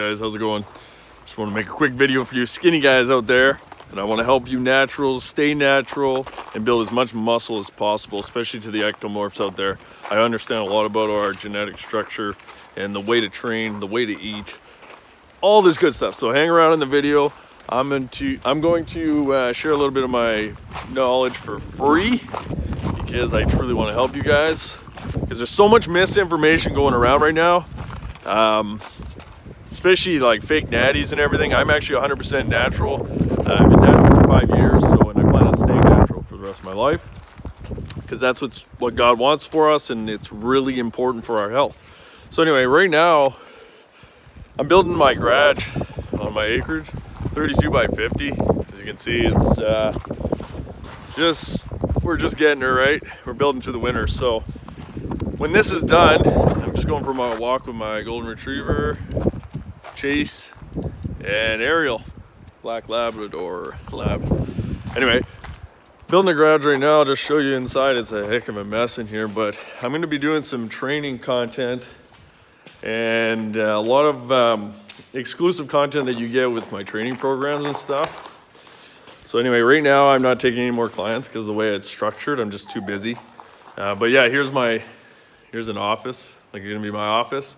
Guys, how's it going? Just want to make a quick video for you skinny guys out there, and I want to help you naturals stay natural and build as much muscle as possible, especially to the ectomorphs out there. I understand a lot about our genetic structure and the way to train, the way to eat, all this good stuff. So hang around in the video. I'm going to share a little bit of my knowledge for free because I truly want to help you guys, because there's so much misinformation going around right now. Especially like fake natties and everything. I'm actually 100% natural. I've been natural for 5 years, and I plan on staying natural for the rest of my life, because that's what God wants for us, and it's really important for our health. So anyway, right now I'm building my garage on my acreage, 32 by 50. As you can see, it's we're just getting her right. We're building through the winter. So when this is done, I'm just going for my walk with my golden retriever, Chase, and Ariel, black Labrador lab. Anyway, building a garage right now. I'll just show you inside. It's a heck of a mess in here, but I'm going to be doing some training content and a lot of exclusive content that you get with my training programs and stuff. So anyway, right now I'm not taking any more clients because the way it's structured, I'm just too busy. But yeah, here's an office. Like, it's gonna be my office.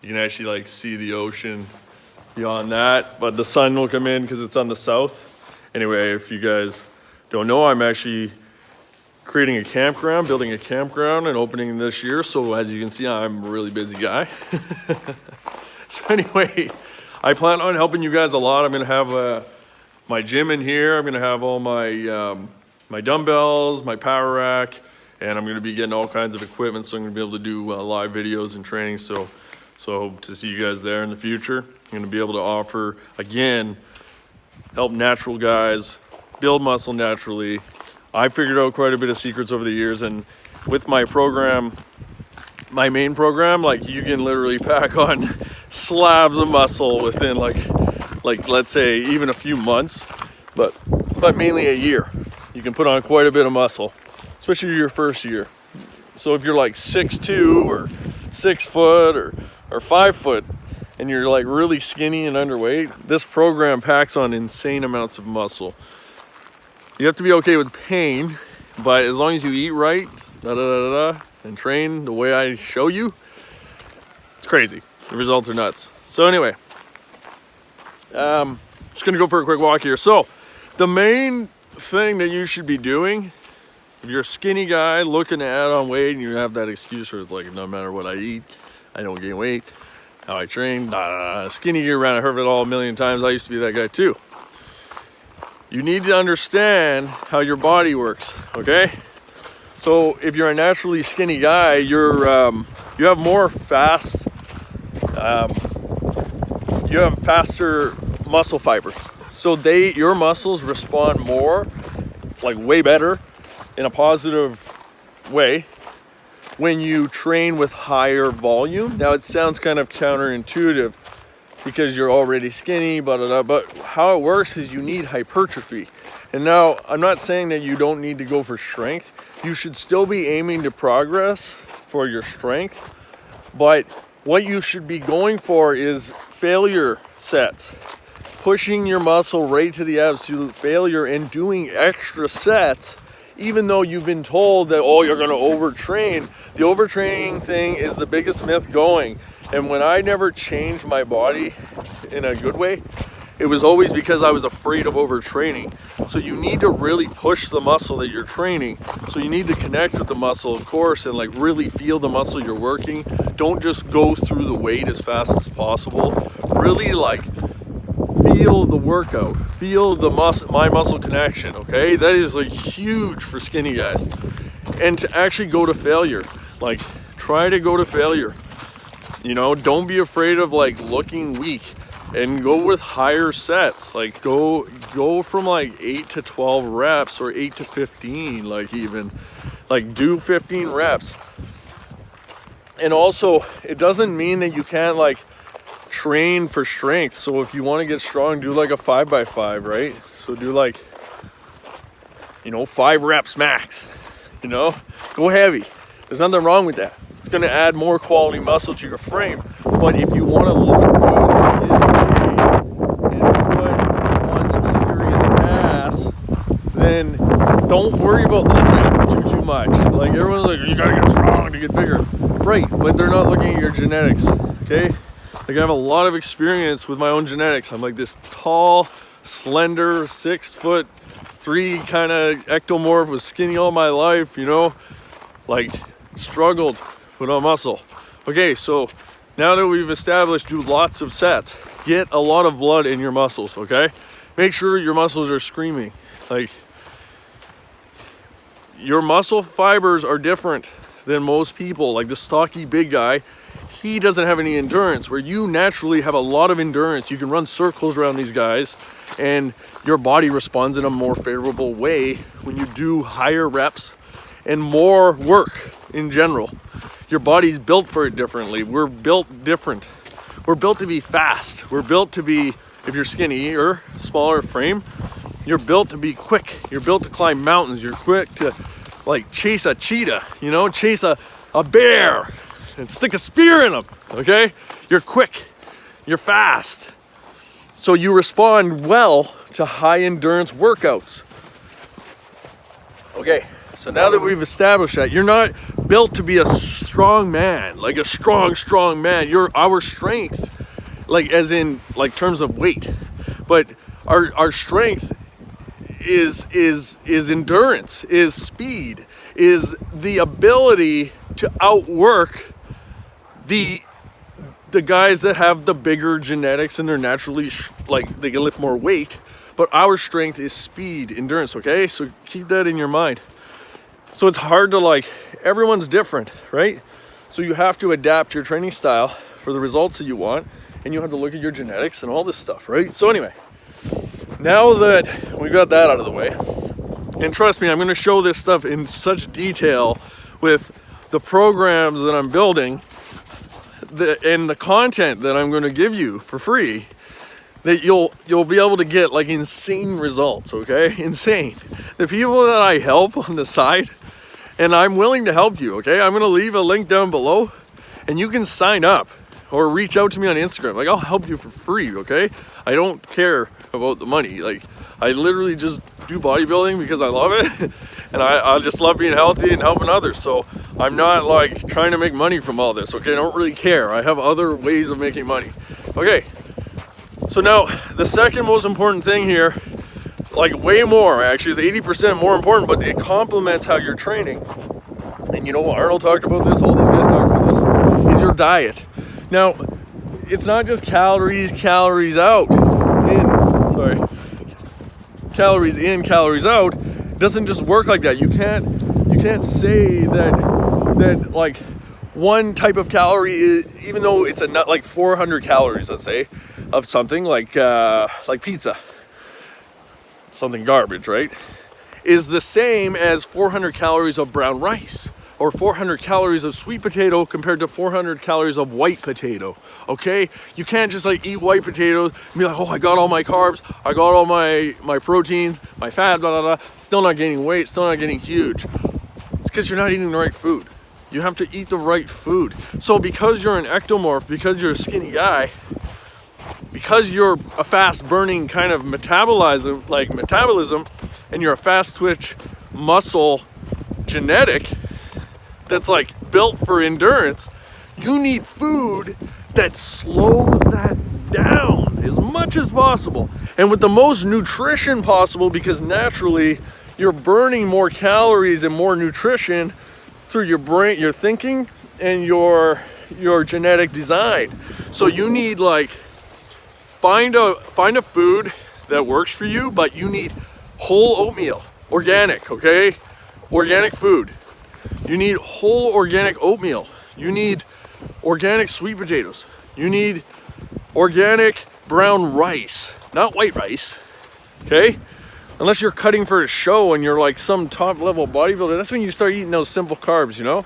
You can actually like see the ocean beyond that, but the sun will come in because it's on the south. Anyway, if you guys don't know, I'm actually creating a campground, building a campground and opening this year. So as you can see, I'm a really busy guy. So anyway, I plan on helping you guys a lot. I'm gonna have my gym in here. I'm gonna have all my my dumbbells, my power rack, and I'm gonna be getting all kinds of equipment. So I'm gonna be able to do live videos and training. So I hope to see you guys there in the future. I'm gonna be able to offer, again, help natural guys build muscle naturally. I figured out quite a bit of secrets over the years, and with my program, my main program, like, you can literally pack on slabs of muscle within like let's say even a few months, but mainly a year. You can put on quite a bit of muscle, especially your first year. So if you're like 6'2" or 6 foot or 5 foot and you're like really skinny and underweight, this program packs on insane amounts of muscle. You have to be okay with pain, but as long as you eat right, and train the way I show you, it's crazy. The results are nuts. So anyway, just gonna go for a quick walk here. So the main thing that you should be doing, if you're a skinny guy looking to add on weight and you have that excuse where it's like, no matter what I eat, I don't gain weight, how I train, skinny year round, I heard it all a million times. I used to be that guy too. You need to understand how your body works, okay? So if you're a naturally skinny guy, you have more you have faster muscle fibers. So your muscles respond more, like way better, in a positive way when you train with higher volume. Now it sounds kind of counterintuitive because you're already skinny, but how it works is you need hypertrophy. And now I'm not saying that you don't need to go for strength. You should still be aiming to progress for your strength, but what you should be going for is failure sets, pushing your muscle right to the absolute failure and doing extra sets, even though you've been told that, oh, you're going to overtrain. The overtraining thing is the biggest myth going. And when I never changed my body in a good way, it was always because I was afraid of overtraining. So you need to really push the muscle that you're training. So you need to connect with the muscle, of course, and like really feel the muscle you're working. Don't just go through the weight as fast as possible. Really like feel the workout, feel the my muscle connection, okay? That is like huge for skinny guys. And to actually go to failure, like try to go to failure. You know, don't be afraid of like looking weak, and go with higher sets. Like go from like 8 to 12 reps or 8 to 15, like even like do 15 reps. And also, it doesn't mean that you can't like train for strength. So if you want to get strong, do like a 5x5, right? So do like, 5 reps max, go heavy. There's nothing wrong with that. It's going to add more quality muscle to your frame. But if you want to look good don't worry about the strength too much. Like everyone's like, you gotta get strong to get bigger. Right, but they're not looking at your genetics, okay? Like I have a lot of experience with my own genetics. I'm like this tall, slender, 6'3" kind of ectomorph, was skinny all my life, you know? Like struggled with a muscle. Okay, so now that we've established, do lots of sets. Get a lot of blood in your muscles, okay? Make sure your muscles are screaming. Like, your muscle fibers are different than most people. Like the stocky big guy, he doesn't have any endurance, where you naturally have a lot of endurance. You can run circles around these guys and your body responds in a more favorable way when you do higher reps and more work in general. Your body's built for it differently. We're built different. We're built to be fast. We're built to be, if you're skinny or smaller frame, you're built to be quick. You're built to climb mountains. You're quick to like chase a cheetah, you know, chase a bear and stick a spear in them, okay? You're quick, you're fast. So you respond well to high endurance workouts. Okay, so now that we've established that, you're not built to be a strong man, like a strong man. You're our strength, like as in like terms of weight, but our strength is endurance, is speed, is the ability to outwork the guys that have the bigger genetics and they're naturally like they can lift more weight. But our strength is speed, endurance, okay? So keep that in your mind. So it's hard to like, everyone's different, right? So you have to adapt your training style for the results that you want, and you have to look at your genetics and all this stuff, right? So anyway, now that we got that out of the way, and trust me, I'm going to show this stuff in such detail with the programs that I'm building and the content that I'm going to give you for free, that you'll be able to get like insane results, okay? Insane. The people that I help on the side, and I'm willing to help you, okay? I'm going to leave a link down below and you can sign up or reach out to me on Instagram. Like, I'll help you for free, okay? I don't care about the money. Like, I literally just do bodybuilding because I love it and I just love being healthy and helping others. So I'm not like trying to make money from all this, okay? I don't really care. I have other ways of making money. Okay, so now the second most important thing here, like way more actually, is 80% more important, but it complements how you're training. And you know what Arnold talked about this, all these guys talked about this, is your diet. Now, it's not just calories out. Calories in, calories out. It doesn't just work like that. You can't say that like one type of calorie is, even though it's a nut like 400 calories, let's say, of something like pizza, something garbage, right, is the same as 400 calories of brown rice, or 400 calories of sweet potato compared to 400 calories of white potato, okay? You can't just like eat white potatoes and be like, oh, I got all my carbs, I got all my proteins, my fat, blah, blah, blah, still not gaining weight, still not getting huge. It's because you're not eating the right food. You have to eat the right food. So because you're an ectomorph, because you're a skinny guy, because you're a fast burning kind of metabolism, and you're a fast twitch muscle genetic that's like built for endurance, you need food that slows that down as much as possible and with the most nutrition possible, because naturally you're burning more calories and more nutrition through your brain, your thinking, and your genetic design. So you need like find a food that works for you, but you need whole oatmeal, organic, okay? Organic food. You need whole organic oatmeal. You need organic sweet potatoes. You need organic brown rice, not white rice, okay? Unless you're cutting for a show and you're like some top level bodybuilder, that's when you start eating those simple carbs, you know?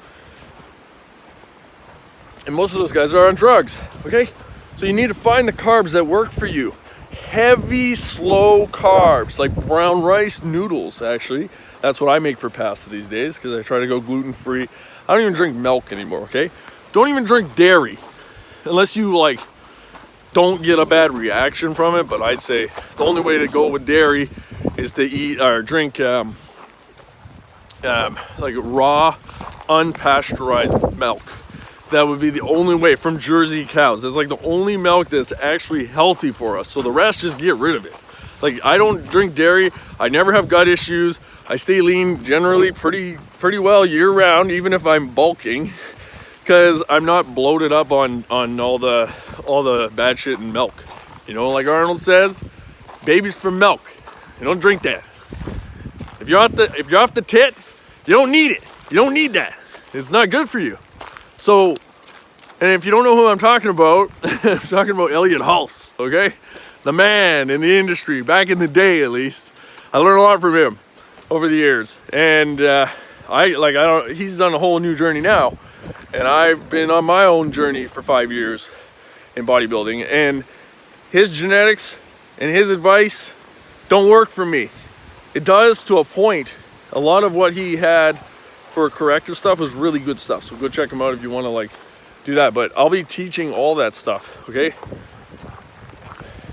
And most of those guys are on drugs, okay? So you need to find the carbs that work for you. Heavy, slow carbs, like brown rice noodles, actually. That's what I make for pasta these days because I try to go gluten-free. I don't even drink milk anymore, okay? Don't even drink dairy unless you like don't get a bad reaction from it. But I'd say the only way to go with dairy is to eat or drink like raw, unpasteurized milk. That would be the only way, from Jersey cows. It's like the only milk that's actually healthy for us. So the rest, just get rid of it. Like, I don't drink dairy. I never have gut issues. I stay lean generally pretty well year round, even if I'm bulking, because I'm not bloated up on all the bad shit in milk. You know, like Arnold says, babies from milk. You don't drink that. If you're off the tit, you don't need it. You don't need that. It's not good for you. So, and if you don't know who I'm talking about, I'm talking about Elliot Hulse, okay? The man in the industry, back in the day at least. I learned a lot from him over the years. And he's on a whole new journey now. And I've been on my own journey for 5 years in bodybuilding. And his genetics and his advice don't work for me. It does to a point. A lot of what he had for corrective stuff was really good stuff. So go check him out if you want to like do that. But I'll be teaching all that stuff, okay?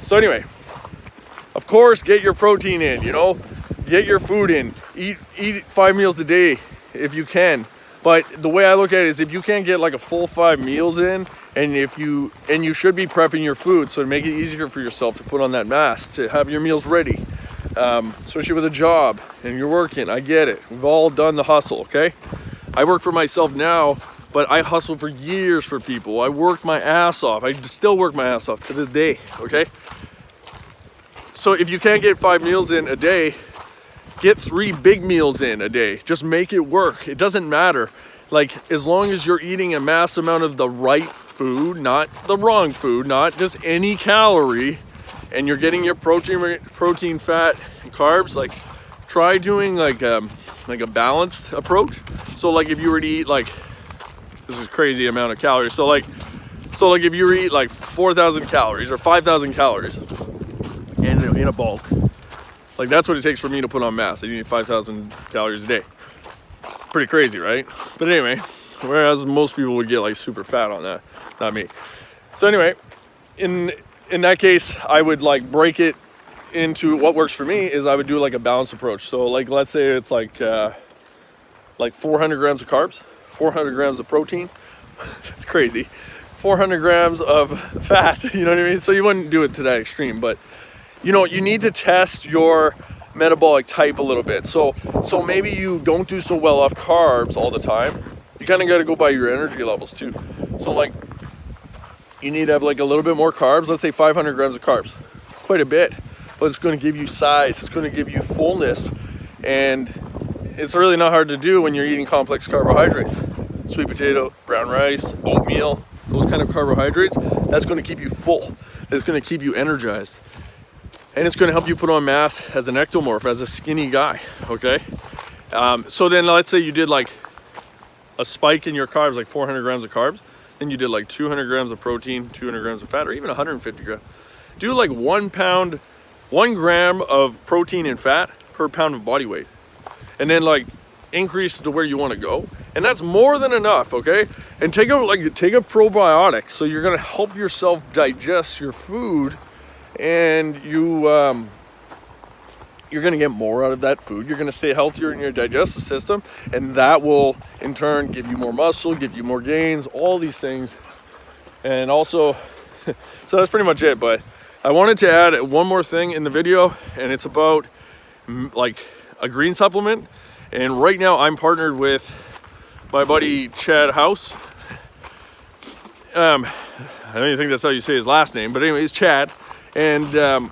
So anyway, of course, get your protein in, you know, get your food in, eat 5 meals a day if you can. But the way I look at it is, if you can't get like a full 5 meals in, and you should be prepping your food, so to make it easier for yourself to put on that mass, to have your meals ready. Especially with a job and you're working, I get it. We've all done the hustle, okay? I work for myself now, but I hustled for years for people. I worked my ass off. I still work my ass off to this day, okay? So if you can't get 5 meals in a day, get 3 big meals in a day. Just make it work. It doesn't matter. Like, as long as you're eating a mass amount of the right food, not the wrong food, not just any calorie, and you're getting your protein, fat, and carbs, like, try doing like a balanced approach. So like, if you were to eat like, this is crazy amount of calories. So like if you were to eat like 4,000 calories or 5,000 calories in a bulk, like, that's what it takes for me to put on mass. I need 5,000 calories a day. Pretty crazy, right? But anyway, whereas most people would get like super fat on that, not me. So anyway, in that case, I would like break it into, what works for me is I would do like a balanced approach. So like, let's say it's like 400 grams of carbs, 400 grams of protein. It's crazy. 400 grams of fat, you know what I mean? So you wouldn't do it to that extreme, but you know, you need to test your metabolic type a little bit. So maybe you don't do so well off carbs all the time. You kind of got to go by your energy levels too. So like, you need to have like a little bit more carbs. Let's say 500 grams of carbs, quite a bit, but it's going to give you size. It's going to give you fullness. And it's really not hard to do when you're eating complex carbohydrates. Sweet potato, brown rice, oatmeal, those kind of carbohydrates. That's going to keep you full. It's going to keep you energized. And it's going to help you put on mass as an ectomorph, as a skinny guy, okay? So then let's say you did like a spike in your carbs, like 400 grams of carbs. Then you did like 200 grams of protein, 200 grams of fat, or even 150 grams. Do like 1 gram of protein and fat per pound of body weight. And then like increase to where you want to go. And that's more than enough, okay? And take a probiotic. So you're gonna help yourself digest your food, and you're gonna get more out of that food. You're gonna stay healthier in your digestive system, and that will in turn give you more muscle, give you more gains, all these things. And also, so that's pretty much it. But I wanted to add one more thing in the video, and it's about like a green supplement. And right now I'm partnered with my buddy Chad House. I don't even think that's how you say his last name, but anyway, it's Chad. And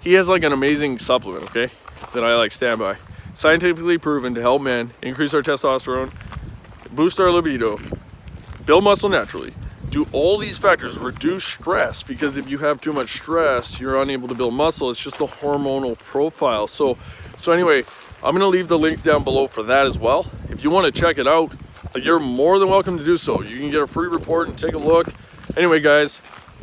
he has like an amazing supplement, okay, that I like stand by. Scientifically proven to help men increase our testosterone, boost our libido, build muscle naturally, do all these factors, reduce stress, because if you have too much stress, you're unable to build muscle. It's just the hormonal profile. So anyway, I'm gonna leave the links down below for that as well. If you want to check it out, you're more than welcome to do so. You can get a free report and take a look. Anyway, guys,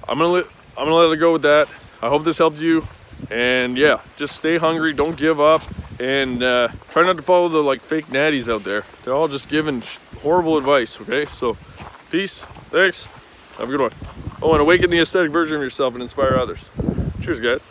I'm gonna let it go with that. I hope this helped you. And yeah, just stay hungry, don't give up, and try not to follow the like fake natties out there. They're all just giving horrible advice, okay? So peace, thanks, have a good one. Oh, and awaken the aesthetic version of yourself and inspire others. Cheers, guys.